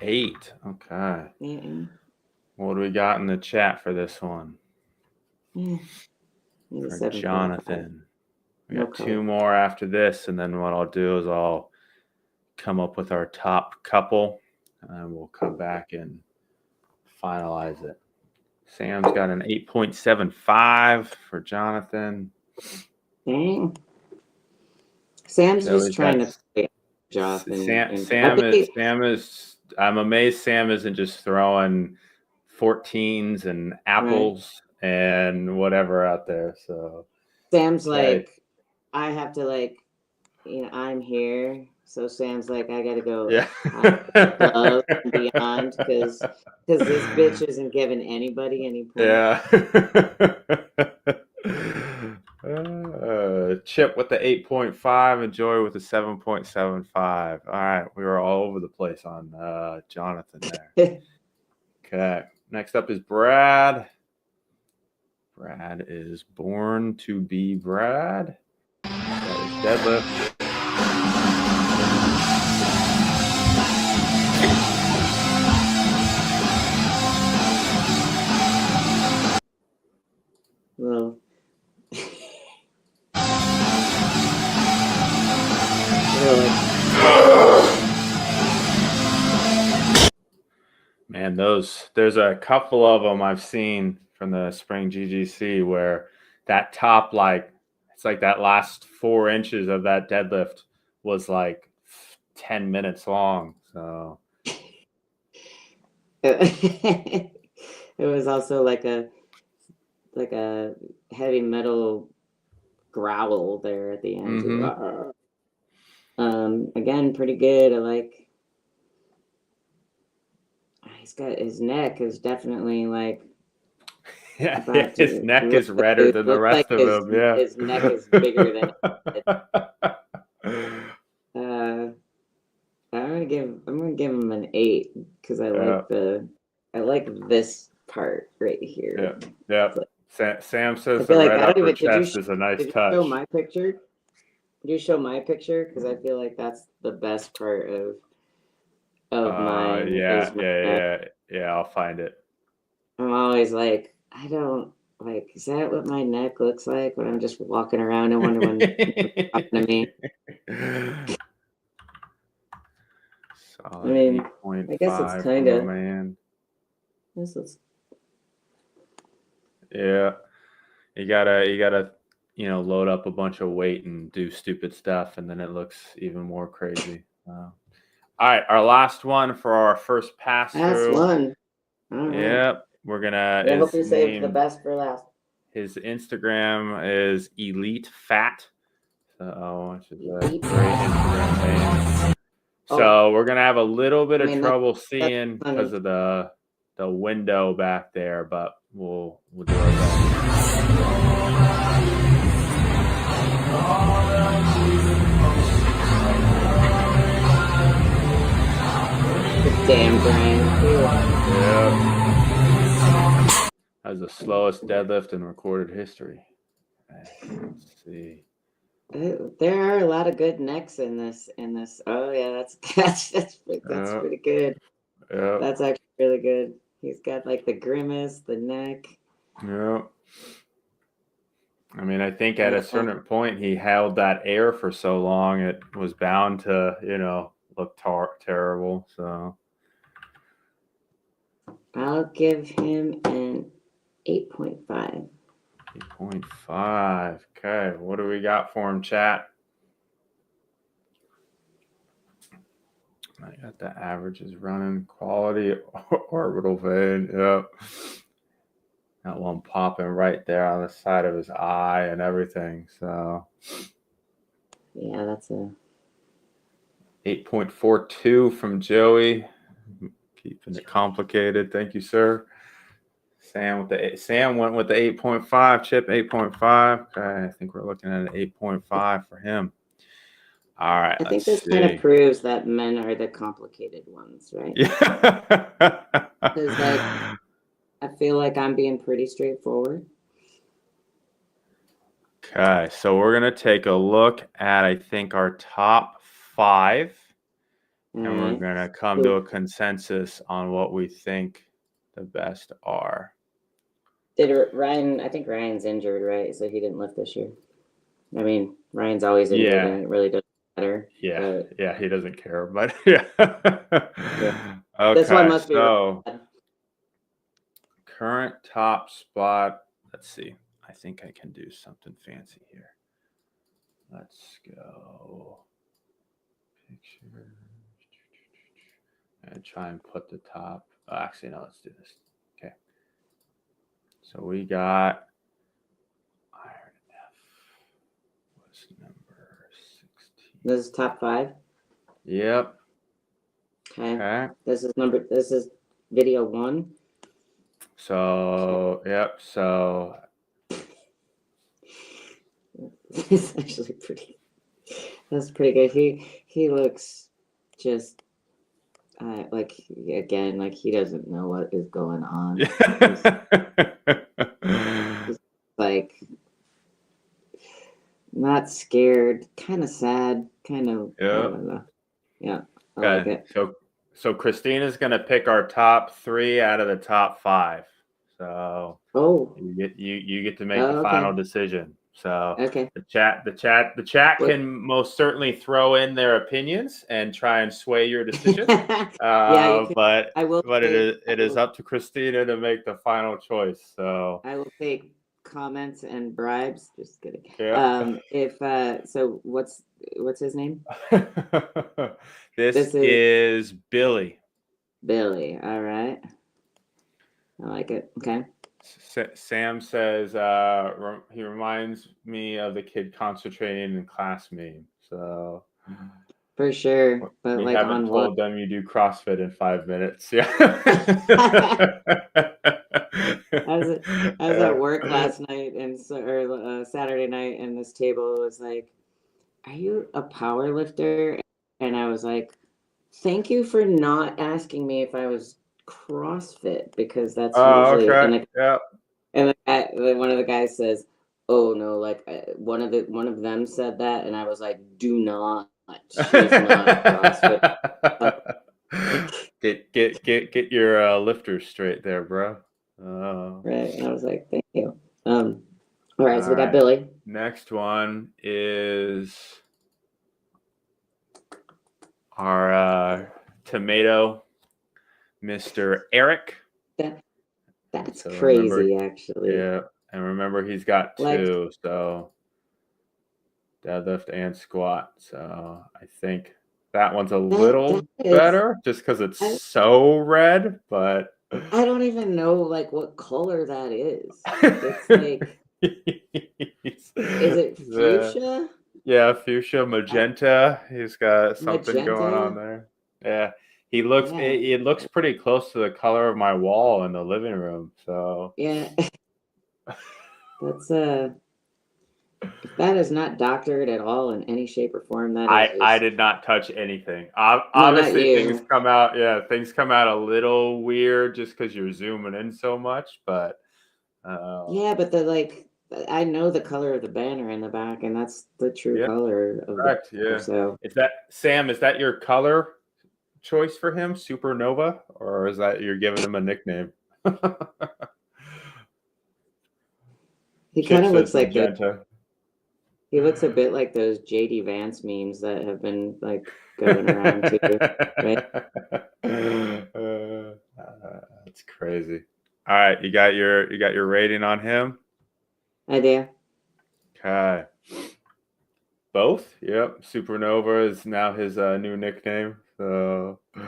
8. Okay. Yeah. What do we got in the chat for this one? Yeah. For Jonathan. We got No 2 more after this, and then what I'll do is I'll come up with our top couple, and we'll come back and finalize it. Sam's got an 8.75 for Jonathan. Dang. Sam's just trying to stay off. Sam is. I'm amazed Sam isn't just throwing 14s and apples and whatever out there. So Sam's like, I have to I'm here. So Sam's like, I gotta go above and beyond because this bitch isn't giving anybody any points. Yeah. Chip with the 8.5 and Joy with the 7.75. All right, we were all over the place on Jonathan there. Okay, next up is Brad. Brad is born to be Brad. That is deadlift. Well, Man, there's a couple of them I've seen from the spring GGC where that top, it's like that last 4 inches of that deadlift was like 10 minutes long. So it was also like a heavy metal growl there at the end. Again, pretty good. I like. He's got his neck is definitely like. Yeah, his neck is redder than the rest of him. Yeah, his neck is bigger than. I'm gonna give him an 8 because I like this part right here. Yeah. Sam says the red upper chest is a nice touch. Show my picture. Do you show my picture? Because I feel like that's the best part of mine. Yeah. I'll find it. I'm always like, I don't like. Is that what my neck looks like when I'm just walking around? I wonder when it's talking to me. Solid I guess it's kind of. man. This looks. Yeah. You gotta, load up a bunch of weight and do stupid stuff, and then it looks even more crazy. All right, our last one for our first pass Last through. one. All right. Yep, we're gonna. I hope you His saved the name, best for last. his Instagram is Elite Fat. So, which is a Elite great Fat. Instagram name. Oh. So we're gonna have a little bit I of mean, trouble that's seeing funny. because of the window back there, but we'll do our best. Damn, Brian. Yeah. That's the slowest deadlift in recorded history. Let's see. There are a lot of good necks in this. Oh yeah, that's pretty good. Yeah. That's actually really good. He's got like the grimace, the neck. Yeah. I mean, I think at a certain point he held that air for so long, it was bound to, look terrible. So I'll give him an 8.5. 8.5. Okay. What do we got for him, chat? I got the averages running. Quality orbital vein. Yep. That one popping right there on the side of his eye and everything. So Yeah, that's a 8.42 from Joey. Keeping it complicated. Thank you, sir. Sam went with the 8.5. Chip 8.5. Okay, I think we're looking at an 8.5 for him. All right. I think this kind of proves that men are the complicated ones, right? Yeah. Because I feel like I'm being pretty straightforward. Okay, so we're going to take a look at, I think, our top 5. And we're going to come to a consensus on what we think the best are. I think Ryan's injured, right? So he didn't lift this year. I mean, Ryan's always injured, and it really doesn't matter. Yeah, yeah, he doesn't care, but yeah. Okay, this one must be so current top spot. Let's see. I think I can do something fancy here. Let's go. Picture. And try and put the top. Actually, no, let's do this. Okay. So we got Iron F. What's number 16? This is top 5. Yep. Okay. This is video 1. So, yep. So it's actually pretty. That's pretty good. He looks just like he doesn't know what is going on. He's like not scared, kind of sad, kind of. Yeah. I don't know. Yeah. I like it. So Christina's gonna pick our top 3 out of the top 5. So you get to make the final decision. So the chat can most certainly throw in their opinions and try and sway your decision. But it is up to Christina to make the final choice. So I will take comments and bribes. Just kidding. Yeah. So what's his name? This is Billy. Billy. All right. I like it. Okay. Sam says he reminds me of the kid concentrating in class meme. So for sure, but we like haven't on told them you do CrossFit in 5 minutes. Yeah. I was at work last night or Saturday night, and this table was like, "Are you a power lifter?" And I was like, "Thank you for not asking me if I was CrossFit, because that's usually." Okay. And one of the guys says, "Oh no!" Like one of them said that, and I was like, "Do not." She's not CrossFit. Get your lifters straight there, bro. Right, and I was like, "Thank you." All right, so we got Billy. Next one is our tomato, Mr. Eric. That's So crazy, actually. yeah, and remember he's got Like- 2, so deadlift and squat. So I think that one's a little that is- better just because it's so red, but I don't even know like what color that is. It's like, is it fuchsia? Yeah, fuchsia, magenta. He's got something going on Magenta? there. Yeah, he looks. Yeah. It looks pretty close to the color of my wall in the living room. So Yeah. That's if that is not doctored at all in any shape or form, that is I just... did not touch anything. not Obviously, you. things come out. Yeah, things come out a little weird just because you're zooming in so much. But Yeah, but I know the color of the banner in the back, and that's the true Yeah, color of correct. the banner, Yeah. so Is that Sam? Is that your color choice for him, Supernova, or is that you're giving him a nickname? he Chip kind of looks says like magenta. he looks a bit like those JD Vance memes that have been like going around too, right? That's crazy. All right, you got your rating on him. Idea. Okay. Both? Yep. Supernova is now his new nickname. So, all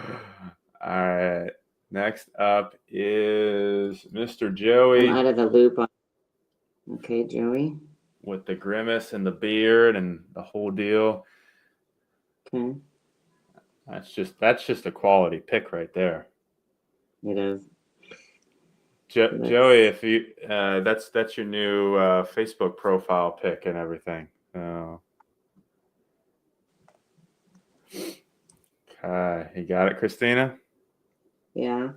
right. Next up is Mr. Joey. I'm out of the loop on. Okay, Joey. With the grimace and the beard and the whole deal. Okay. That's just a quality pick right there. It is. Joey, if you that's your new Facebook profile pic and everything. Okay, you got it, Christina? Yeah.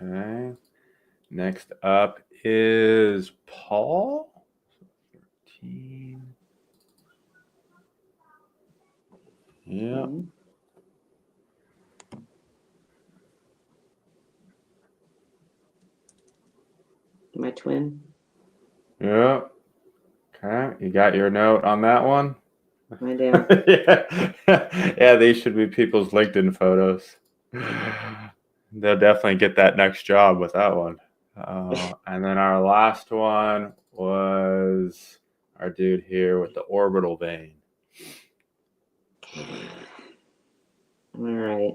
Okay. Next up is Paul. 13. Yeah. Mm-hmm. My twin. Yeah. Okay. You got your note on that one? I do. Yeah. Yeah, these should be people's LinkedIn photos. They'll definitely get that next job with that one. And then our last one was our dude here with the orbital vein. All right.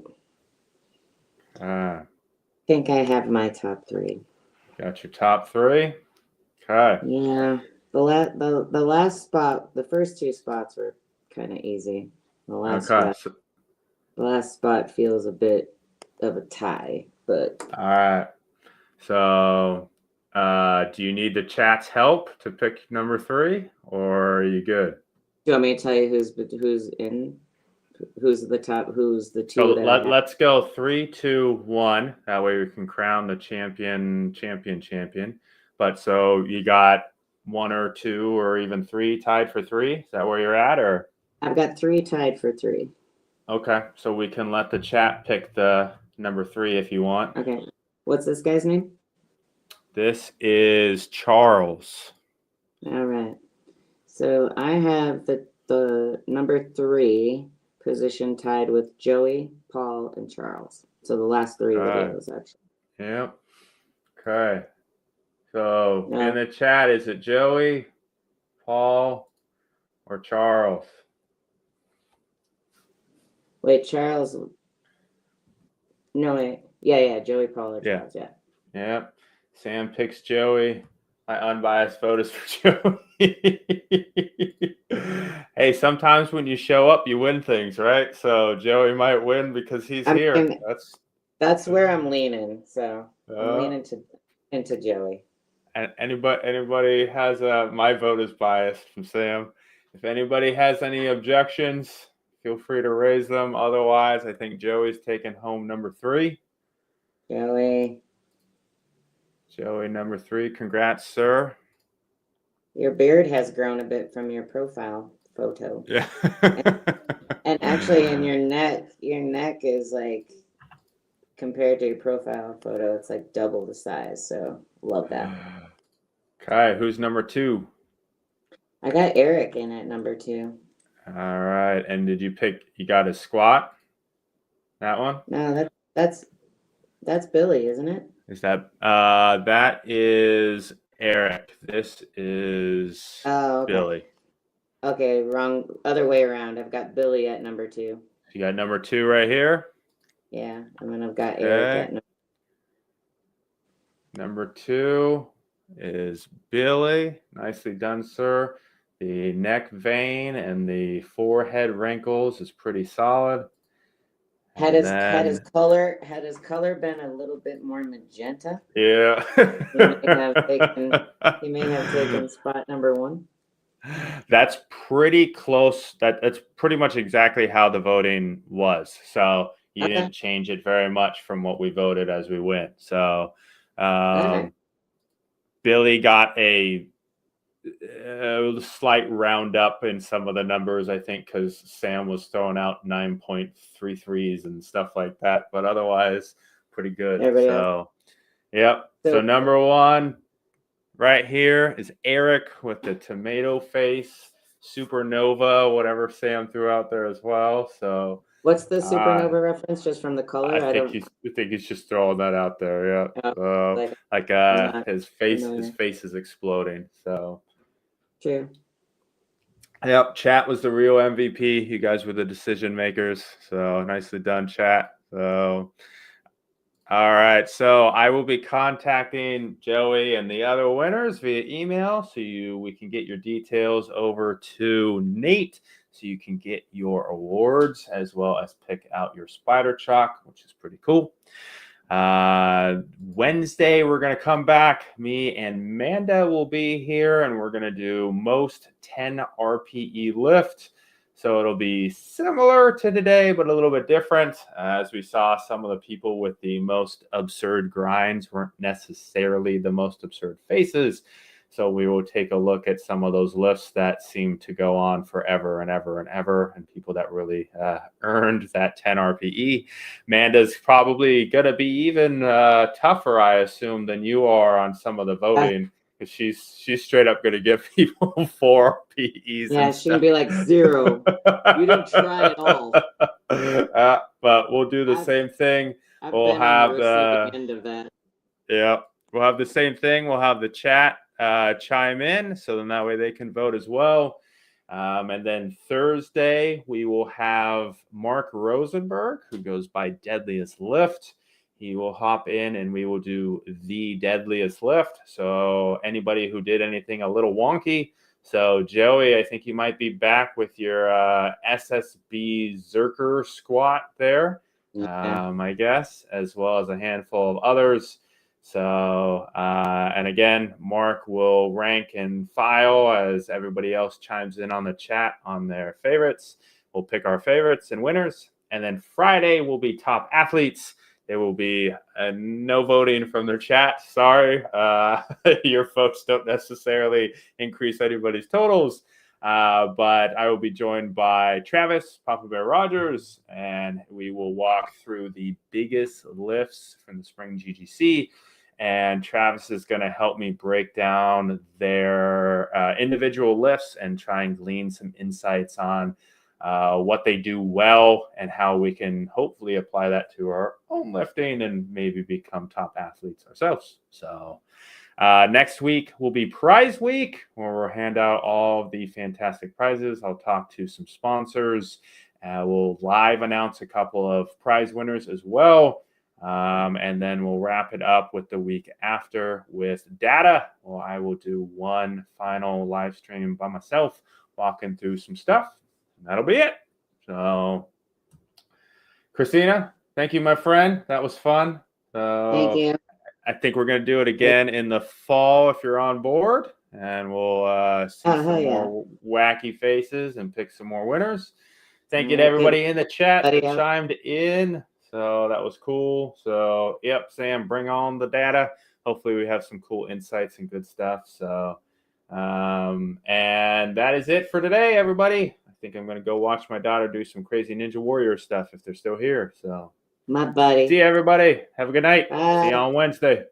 I Think I have my top 3. got your top 3. Okay. Yeah. The last spot, the first 2 spots were kind of easy. The last spot feels a bit of a tie, but All right. So, do you need the chat's help to pick number 3, or are you good? do you want me to tell you who's in? Who's the top? Who's the 2 So that let's go 3, 2, 1. That way we can crown the champion. But so you got 1 or 2 or even 3 tied for 3. Is that where you're at, or? I've got 3 tied for 3. Okay, so we can let the chat pick the number 3 if you want. Okay. What's this guy's name? This is Charles. All right. So I have the number 3 position tied with Joey, Paul, and Charles. So the last 3 videos, actually. Yep. Okay. So Yeah. in the chat, is it Joey, Paul, or Charles? Wait, Charles. No, wait. Yeah, Joey, Paul, or Yeah. Charles, yeah. Yep. Sam picks Joey. My unbiased vote is for Joey. Hey, sometimes when you show up, you win things, right? So Joey might win because he's here. That's where I'm leaning. So I'm leaning into Joey. And anybody has my vote is biased from Sam. If anybody has any objections, feel free to raise them. Otherwise, I think Joey's taking home number 3. Joey, number 3. Congrats, sir. your beard has grown a bit from your profile photo. Yeah. And actually, in your neck is like, compared to your profile photo, it's like double the size. So love that. Okay, who's number 2? I got Eric in at number 2. All right, and did you got his squat? That one? No, that's Billy, isn't it? That is Eric. This is Oh, okay. Billy. Okay, wrong. Other way around. I've got Billy at number 2. You got number 2 right here. Yeah, and then I've got Eric Okay. at number. Number 2 is Billy. Nicely done, sir. The neck vein and the forehead wrinkles is pretty solid. Had And his color been a little bit more magenta, yeah. he may have taken spot number 1. That's pretty close. That's pretty much exactly how the voting was. So you Okay. didn't change it very much from what we voted as we went. So Okay. Billy got a slight roundup in some of the numbers, I think, because Sam was throwing out 9.33s and stuff like that. But otherwise, pretty good. Everybody So, yep. So So- number 1 right here is Eric with the tomato face, supernova, whatever Sam threw out there as well. So What's the supernova reference? Just from the color? I think he's just throwing that out there. Yeah. Oh, So not his face familiar. is exploding. So True. yep, chat was the real MVP. You guys were the decision makers. So nicely done, chat. So all right, so I will be contacting Joey and the other winners via email, so we can get your details over to Nate, so you can get your awards as well as pick out your spider chalk, which is pretty cool. Wednesday, we're going to come back. Me and Manda will be here, and we're going to do most 10 RPE lift. So it'll be similar to today, but a little bit different. As we saw, some of the people with the most absurd grinds weren't necessarily the most absurd faces. So we will take a look at some of those lifts that seem to go on forever and ever and ever, and people that really earned that 10 RPE. Manda's probably going to be even tougher, I assume, than you are on some of the voting. Because she's straight up going to give people 4 PEs. Yeah, she can be like 0. You didn't try at all. But we'll do the same thing. We'll have on the receiving end of that. Yeah, we'll have the same thing. We'll have the chat chime in, so then that way they can vote as well. And then Thursday, we will have Mark Rosenberg, who goes by Deadliest Lift. He will hop in and we will do the deadliest lift. So anybody who did anything a little wonky. So Joey, I think you might be back with your SSB Zerker squat there, I guess, as well as a handful of others. So, and again, Mark will rank and file as everybody else chimes in on the chat on their favorites. We'll pick our favorites and winners. And then Friday will be top athletes. There will be no voting from their chat. Sorry, your folks don't necessarily increase anybody's totals. But I will be joined by Travis, Papa Bear Rogers, and we will walk through the biggest lifts from the spring GGC. And Travis is going to help me break down their individual lifts and try and glean some insights on what they do well and how we can hopefully apply that to our own lifting and maybe become top athletes ourselves. So next week will be prize week, where we'll hand out all of the fantastic prizes. I'll talk to some sponsors. We'll live announce a couple of prize winners as well. And then we'll wrap it up with the week after with data. Well, I will do one final live stream by myself, walking through some stuff. That'll be it. So, Christina, thank you, my friend. That was fun. Thank you. I think we're going to do it again in the fall if you're on board. And we'll see some more wacky faces and pick some more winners. Thank you to everybody in the chat that chimed in. So that was cool. So, yep, Sam, bring on the data. Hopefully we have some cool insights and good stuff. So, and that is it for today, everybody. I think I'm going to go watch my daughter do some crazy Ninja Warrior stuff if they're still here. So, my buddy. See you, everybody. Have a good night. Bye. See you on Wednesday.